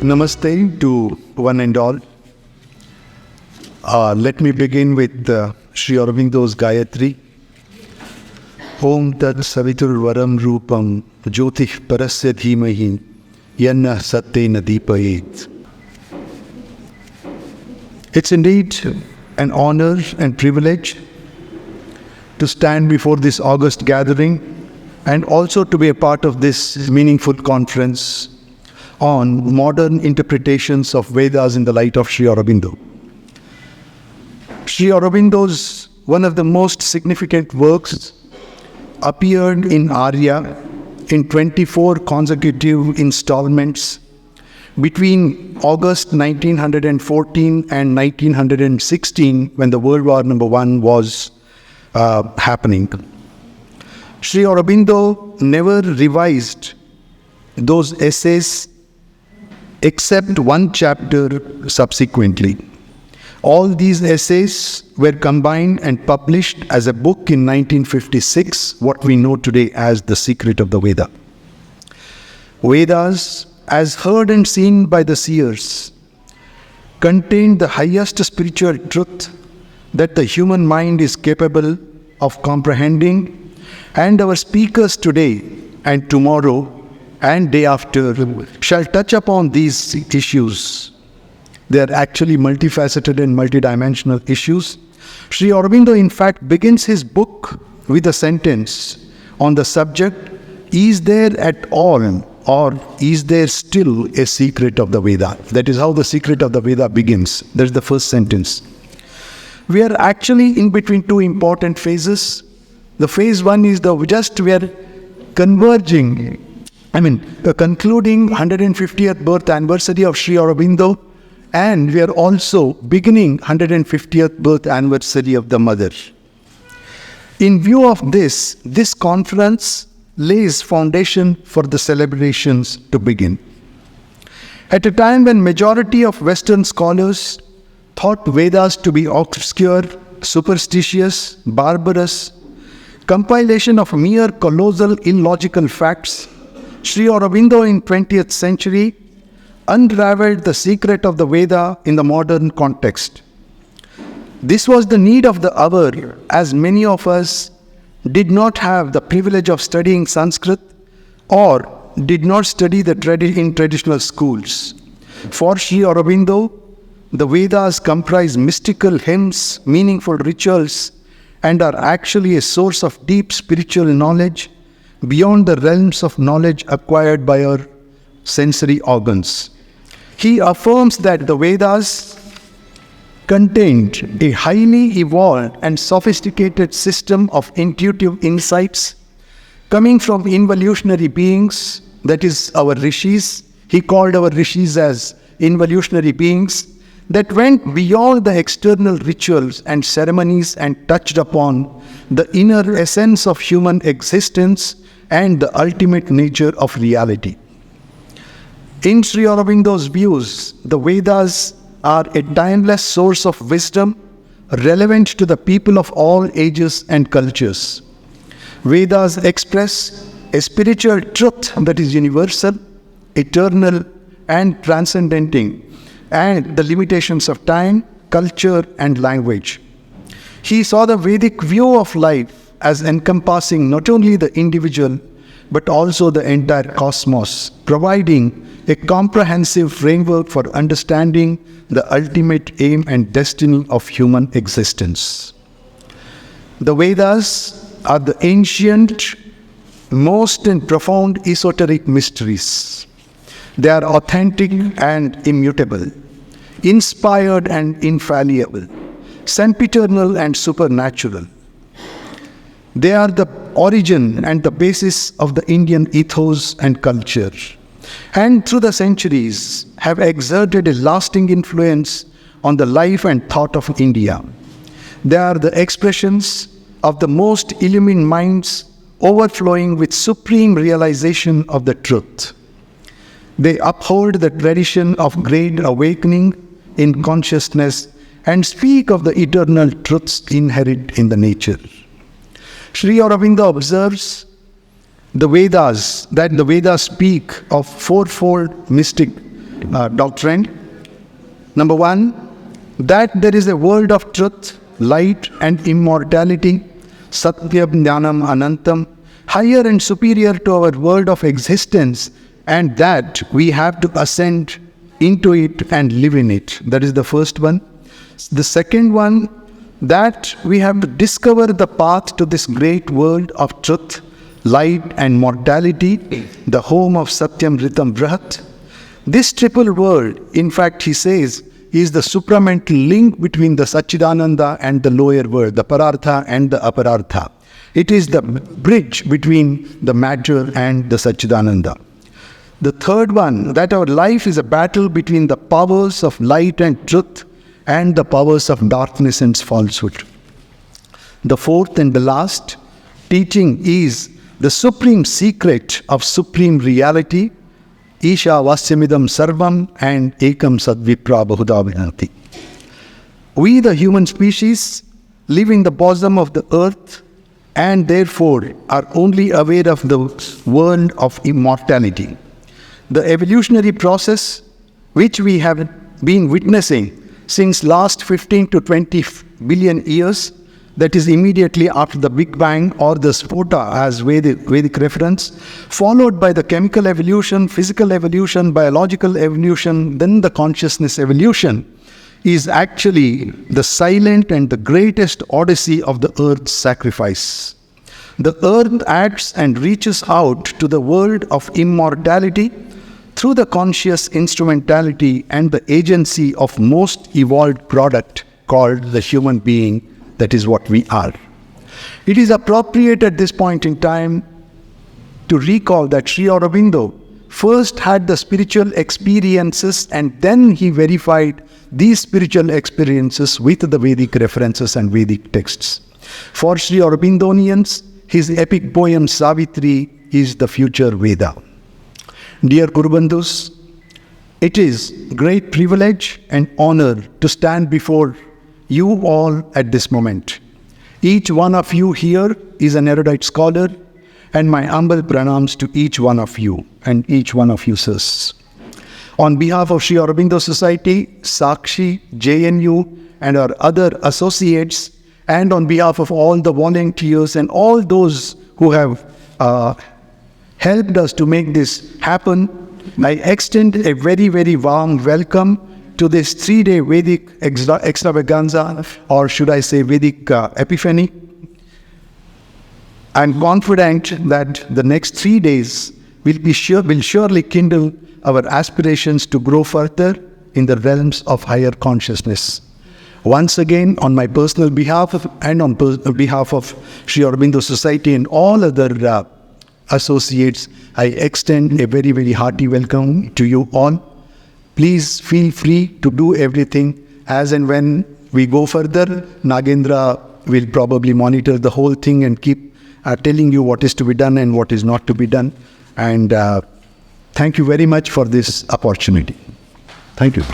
Namaste to one and all. Let me begin with Sri Aurobindo's Gayatri. Om Tat Savitur Varam Rupam Jyotih Parasya Dhimahi Yanna Satyena Deepayet. It's indeed an honor and privilege to stand before this august gathering and also to be a part of this meaningful conference on modern interpretations of Vedas in the light of Sri Aurobindo. Sri Aurobindo's one of the most significant works appeared in Arya in 24 consecutive installments between August 1914 and 1916, when the World War I was happening. Sri Aurobindo never revised those essays except one chapter subsequently. All these essays were combined and published as a book in 1956, what we know today as The Secret of the Veda. Vedas, as heard and seen by the seers, contain the highest spiritual truth that the human mind is capable of comprehending, and our speakers today and tomorrow and day after shall touch upon these issues. They are actually multifaceted and multidimensional issues. Sri Aurobindo, in fact, begins his book with a sentence on the subject, is there at all or is there still a secret of the Veda? That is how the secret of the Veda begins. That is the first sentence. We are actually in between two important phases. The phase one is we are concluding 150th birth anniversary of Sri Aurobindo, and we are also beginning 150th birth anniversary of the Mother. In view of this conference lays foundation for the celebrations to begin. At a time when majority of Western scholars thought Vedas to be obscure, superstitious, barbarous, compilation of mere colossal illogical facts, Sri Aurobindo in 20th century unraveled the secret of the Veda in the modern context. This was the need of the hour, as many of us did not have the privilege of studying Sanskrit or did not study in traditional schools. For Sri Aurobindo, the Vedas comprise mystical hymns, meaningful rituals, and are actually a source of deep spiritual knowledge beyond the realms of knowledge acquired by our sensory organs. He affirms that the Vedas contained a highly evolved and sophisticated system of intuitive insights coming from involutionary beings, that is our rishis. He called our rishis as involutionary beings that went beyond the external rituals and ceremonies and touched upon the inner essence of human existence and the ultimate nature of reality. In Sri Aurobindo's views, the Vedas are a timeless source of wisdom relevant to the people of all ages and cultures. Vedas express a spiritual truth that is universal, eternal, and transcending, and the limitations of time, culture, and language. He saw the Vedic view of life as encompassing not only the individual but also the entire cosmos, providing a comprehensive framework for understanding the ultimate aim and destiny of human existence. The Vedas are the ancient, most and profound esoteric mysteries. They are authentic and immutable, inspired and infallible, sempiternal and supernatural. They are the origin and the basis of the Indian ethos and culture, and through the centuries have exerted a lasting influence on the life and thought of India. They are the expressions of the most illumined minds overflowing with supreme realization of the truth. They uphold the tradition of great awakening in consciousness and speak of the eternal truths inherent in the nature. Sri Aurobindo observes that the Vedas speak of fourfold mystic doctrine. Number one, that there is a world of truth, light and immortality, Satyam Jnanam Anantam, higher and superior to our world of existence, and that we have to ascend into it and live in it. That is the first one. The second one, that we have to discover the path to this great world of truth, light and mortality, the home of Satyam Ritam Brahat. This triple world, in fact, he says, is the supramental link between the Satchidananda and the lower world, the Parartha and the Aparartha. It is the bridge between the matter and the Satchidananda. The third one, that our life is a battle between the powers of light and truth and the powers of darkness and falsehood. The fourth and the last teaching is the supreme secret of supreme reality, Isha Vasyamidam Sarvam and Ekam Sadvipra Bahuda Vinati. We, the human species, live in the bosom of the earth and therefore are only aware of the world of immortality. The evolutionary process which we have been witnessing since last 15 to 20 billion years, that is immediately after the Big Bang or the Spota as Vedic reference, followed by the chemical evolution, physical evolution, biological evolution, then the consciousness evolution, is actually the silent and the greatest odyssey of the earth's sacrifice. The earth acts and reaches out to the world of immortality through the conscious instrumentality and the agency of most evolved product called the human being. That is what we are. It is appropriate at this point in time to recall that Sri Aurobindo first had the spiritual experiences and then he verified these spiritual experiences with the Vedic references and Vedic texts. For Sri Aurobindonians, his epic poem Savitri is the future Veda. Dear Gurubandhus, it is great privilege and honor to stand before you all at this moment. Each one of you here is an erudite scholar, and my humble pranams to each one of you and each one of you, sirs. On behalf of Sri Aurobindo Society, Sakshi, JNU, and our other associates, and on behalf of all the volunteers and all those who have helped us to make this happen, I extend a very, very warm welcome to this 3-day Vedic extravaganza, or should I say Vedic epiphany. I'm confident that the next 3 days will surely kindle our aspirations to grow further in the realms of higher consciousness. Once again, on my personal behalf and on behalf of Sri Aurobindo Society and all other associates, I extend a very, very hearty welcome to you all. Please feel free to do everything as and when we go further. Nagendra will probably monitor the whole thing and keep telling you what is to be done and what is not to be done. And thank you very much for this opportunity. Thank you.